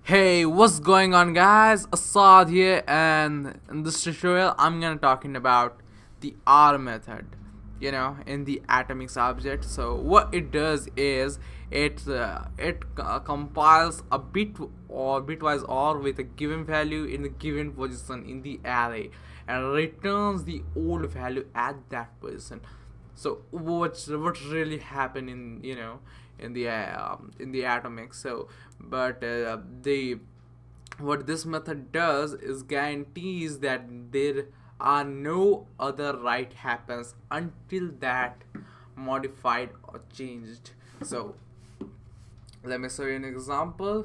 Hey, what's going on, guys? Assad here, and in this tutorial I'm gonna talking about the OR method, in the atomics object. So what it does is it compiles a bit or bitwise OR with a given value in the given position in the array and returns the old value at that position. So what really happened in the atomics. So but the what this method does is guarantees that there are no other write happens until that modified or changed. So let me show you an example.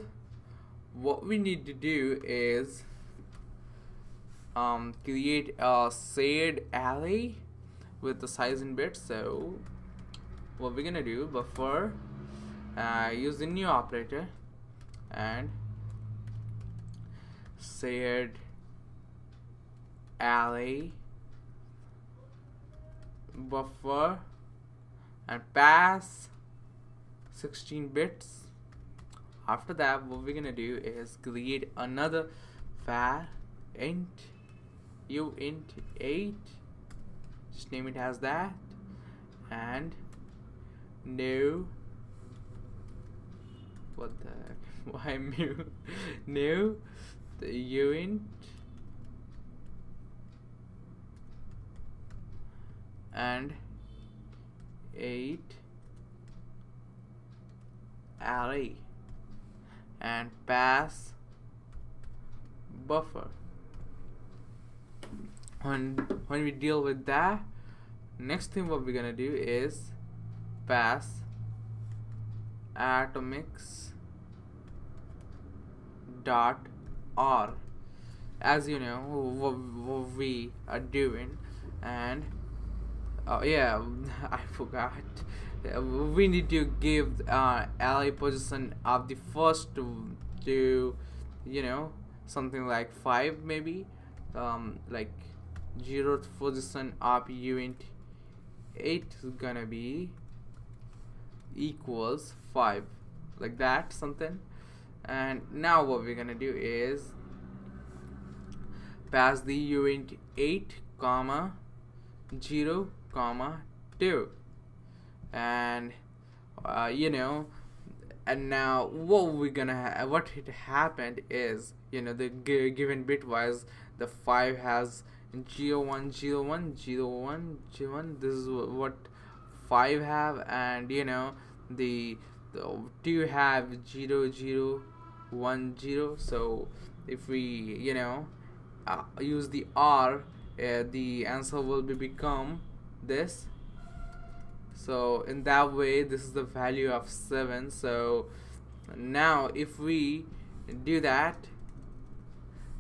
What we need to do is create a shared array with the size in bits. So what we're gonna do, buffer, use the new operator and shared array buffer and pass 16 bits. After that, what we're gonna do is create another var int int8, just name it as that, and new, what the heck, why new new the uint and 8 array and pass buffer. When we deal with that, next thing what we're gonna do is pass Atomics.or, as you know what we are doing. And yeah, I forgot. We need to give array position of the first to something like 5 maybe, like 0th position of uint 8 is gonna be equals 5, like that something. And now what we're gonna do is pass the uint 8 comma 0 comma 2, and and now what it happened is, the given bitwise, the 5 has 0 1 0 1 0 1 0 1. This is what 5 have, and the 2 have 0 0 1 0. So if we use the OR, the answer will become this. So in that way, this is the value of 7. So now if we do that,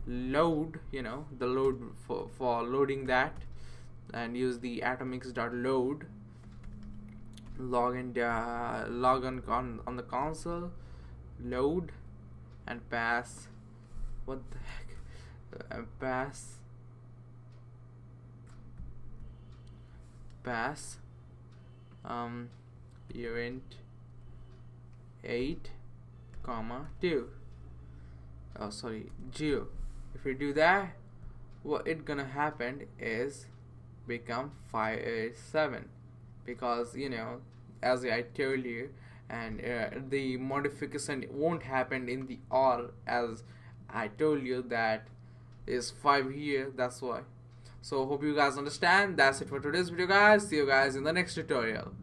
load, the load for loading that, and use the atomics.load, log on the console, load, and pass, what the heck, pass uint 8 comma 2, oh sorry, 0. If we do that, what it gonna happen is become 7, because as I told you, and the modification won't happen in the OR, as I told you that is 5 here, that's why. So hope you guys understand. That's it for today's video, guys. See you guys in the next tutorial.